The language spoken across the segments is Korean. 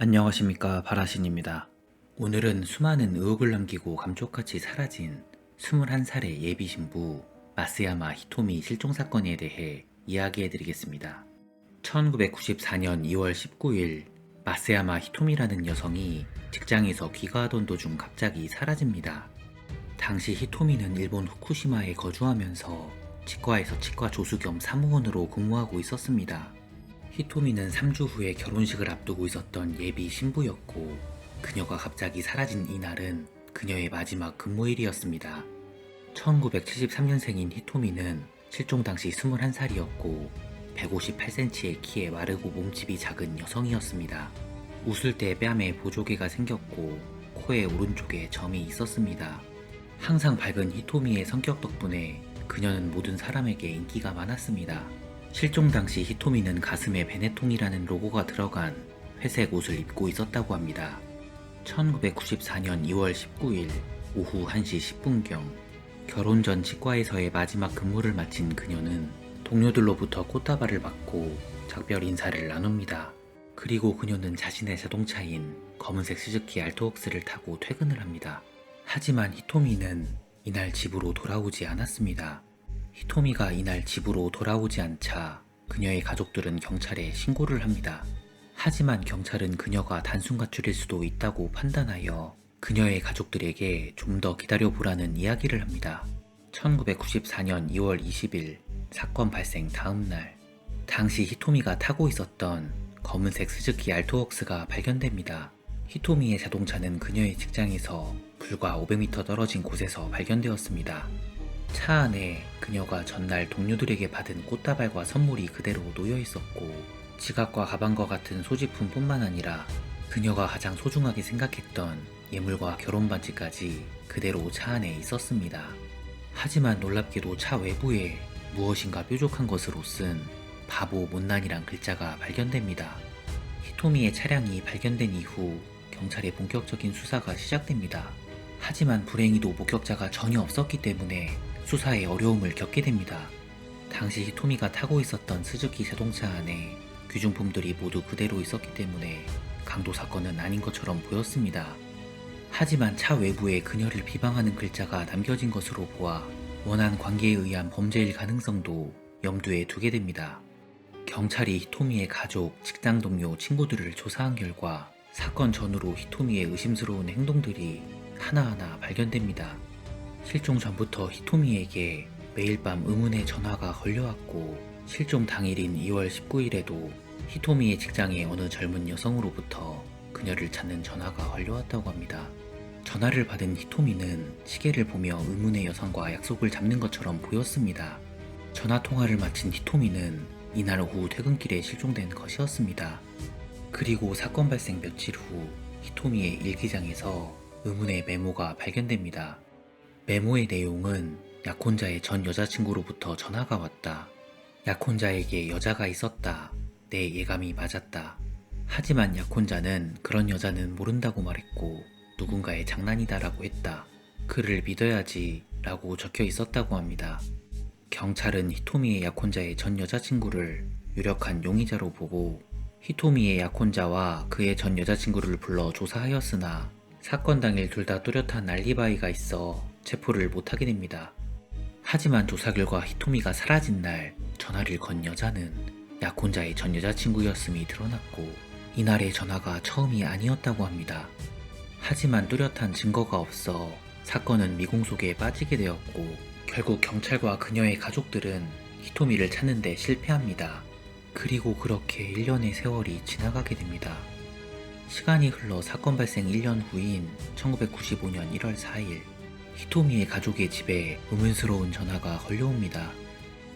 안녕하십니까, 바라신입니다. 오늘은 수많은 의혹을 남기고 감쪽같이 사라진 21살의 예비 신부 마쓰야마 히토미 실종 사건에 대해 이야기해드리겠습니다. 1994년 2월 19일 마쓰야마 히토미라는 여성이 직장에서 귀가하던 도중 갑자기 사라집니다. 당시 히토미는 일본 후쿠시마에 거주하면서 치과에서 치과 조수 겸 사무원으로 근무하고 있었습니다. 히토미는 3주 후에 결혼식을 앞두고 있었던 예비 신부였고, 그녀가 갑자기 사라진 이날은 그녀의 마지막 근무일이었습니다. 1973년생인 히토미는 실종 당시 21살이었고 158cm의 키에 마르고 몸집이 작은 여성이었습니다. 웃을 때 뺨에 보조개가 생겼고 코의 오른쪽에 점이 있었습니다. 항상 밝은 히토미의 성격 덕분에 그녀는 모든 사람에게 인기가 많았습니다. 실종 당시 히토미는 가슴에 베네통이라는 로고가 들어간 회색 옷을 입고 있었다고 합니다. 1994년 2월 19일 오후 1시 10분경 결혼 전 치과에서의 마지막 근무를 마친 그녀는 동료들로부터 꽃다발을 받고 작별 인사를 나눕니다. 그리고 그녀는 자신의 자동차인 검은색 스즈키 알토웍스를 타고 퇴근을 합니다. 하지만 히토미는 이날 집으로 돌아오지 않았습니다. 히토미가 이날 집으로 돌아오지 않자 그녀의 가족들은 경찰에 신고를 합니다. 하지만 경찰은 그녀가 단순 가출일 수도 있다고 판단하여 그녀의 가족들에게 좀 더 기다려보라는 이야기를 합니다. 1994년 2월 20일 사건 발생 다음날, 당시 히토미가 타고 있었던 검은색 스즈키 알토웍스가 발견됩니다. 히토미의 자동차는 그녀의 직장에서 불과 500m 떨어진 곳에서 발견되었습니다. 차 안에 그녀가 전날 동료들에게 받은 꽃다발과 선물이 그대로 놓여 있었고, 지갑과 가방과 같은 소지품뿐만 아니라 그녀가 가장 소중하게 생각했던 예물과 결혼 반지까지 그대로 차 안에 있었습니다. 하지만 놀랍게도 차 외부에 무엇인가 뾰족한 것으로 쓴 바보 못난이란 글자가 발견됩니다. 히토미의 차량이 발견된 이후 경찰의 본격적인 수사가 시작됩니다. 하지만 불행히도 목격자가 전혀 없었기 때문에 수사에 어려움을 겪게 됩니다. 당시 히토미가 타고 있었던 스즈키 자동차 안에 귀중품들이 모두 그대로 있었기 때문에 강도 사건은 아닌 것처럼 보였습니다. 하지만 차 외부에 그녀를 비방하는 글자가 남겨진 것으로 보아 원한 관계에 의한 범죄일 가능성도 염두에 두게 됩니다. 경찰이 히토미의 가족, 직장 동료, 친구들을 조사한 결과 사건 전후로 히토미의 의심스러운 행동들이 하나하나 발견됩니다. 실종 전부터 히토미에게 매일 밤 의문의 전화가 걸려왔고, 실종 당일인 2월 19일에도 히토미의 직장의 어느 젊은 여성으로부터 그녀를 찾는 전화가 걸려왔다고 합니다. 전화를 받은 히토미는 시계를 보며 의문의 여성과 약속을 잡는 것처럼 보였습니다. 전화 통화를 마친 히토미는 이날 오후 퇴근길에 실종된 것이었습니다. 그리고 사건 발생 며칠 후 히토미의 일기장에서 의문의 메모가 발견됩니다. 메모의 내용은 약혼자의 전 여자친구로부터 전화가 왔다. 약혼자에게 여자가 있었다. 내 예감이 맞았다. 하지만 약혼자는 그런 여자는 모른다고 말했고 누군가의 장난이다라고 했다. 그를 믿어야지 라고 적혀 있었다고 합니다. 경찰은 히토미의 약혼자의 전 여자친구를 유력한 용의자로 보고 히토미의 약혼자와 그의 전 여자친구를 불러 조사하였으나 사건 당일 둘 다 뚜렷한 알리바이가 있어 체포를 못하게 됩니다. 하지만 조사 결과 히토미가 사라진 날 전화를 건 여자는 약혼자의 전 여자친구였음이 드러났고, 이날의 전화가 처음이 아니었다고 합니다. 하지만 뚜렷한 증거가 없어 사건은 미공 속에 빠지게 되었고, 결국 경찰과 그녀의 가족들은 히토미를 찾는 데 실패합니다. 그리고 그렇게 1년의 세월이 지나가게 됩니다. 시간이 흘러 사건 발생 1년 후인 1995년 1월 4일, 히토미의 가족의 집에 의문스러운 전화가 걸려옵니다.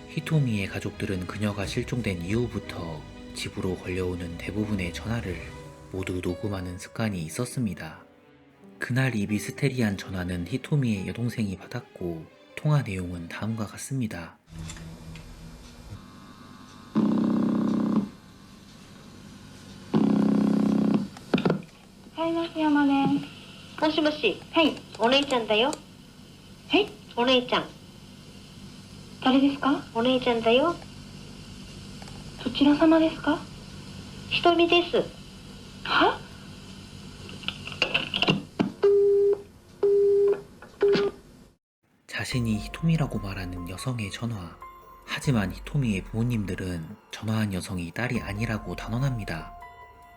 히토미의 가족들은 그녀가 실종된 이후부터 집으로 걸려오는 대부분의 전화를 모두 녹음하는 습관이 있었습니다. 그날 이 미스테리한 전화는 히토미의 여동생이 받았고, 통화 내용은 다음과 같습니다. はい、増山です。もしもし。はい、お姉ちゃんだよ。はい、お姉ちゃん。誰ですか？お姉ちゃんだよ。どちら様ですか？ひとみです。は？ 자신이 히토미라고 말하는 여성의 전화. 하지만 히토미의 부모님들은 전화한 여성이 딸이 아니라고 단언합니다.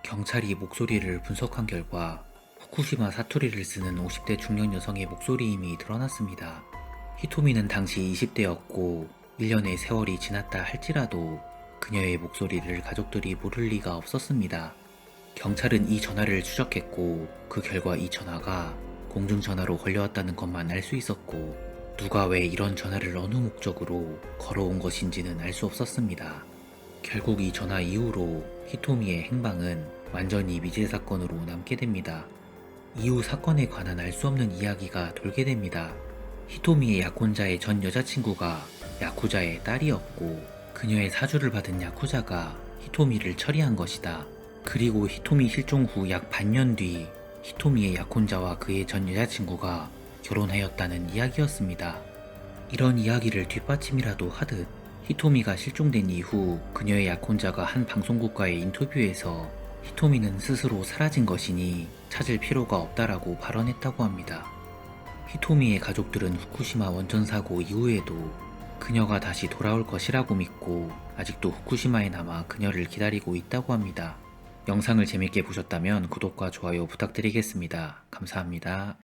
경찰이 목소리를 분석한 결과 후쿠시마 사투리를 쓰는 50대 중년 여성의 목소리임이 드러났습니다. 히토미는 당시 20대였고 1년의 세월이 지났다 할지라도 그녀의 목소리를 가족들이 모를 리가 없었습니다. 경찰은 이 전화를 추적했고 그 결과 이 전화가 공중전화로 걸려왔다는 것만 알 수 있었고 누가 왜 이런 전화를 어느 목적으로 걸어온 것인지는 알 수 없었습니다. 결국 이 전화 이후로 히토미의 행방은 완전히 미제 사건으로 남게 됩니다. 이후 사건에 관한 알 수 없는 이야기가 돌게 됩니다. 히토미의 약혼자의 전 여자친구가 야쿠자의 딸이었고 그녀의 사주를 받은 야쿠자가 히토미를 처리한 것이다. 그리고 히토미 실종 후 약 반년 뒤 히토미의 약혼자와 그의 전 여자친구가 결혼하였다는 이야기였습니다. 이런 이야기를 뒷받침이라도 하듯 히토미가 실종된 이후 그녀의 약혼자가 한 방송국과의 인터뷰에서 히토미는 스스로 사라진 것이니 찾을 필요가 없다라고 발언했다고 합니다. 히토미의 가족들은 후쿠시마 원전 사고 이후에도 그녀가 다시 돌아올 것이라고 믿고 아직도 후쿠시마에 남아 그녀를 기다리고 있다고 합니다. 영상을 재밌게 보셨다면 구독과 좋아요 부탁드리겠습니다. 감사합니다.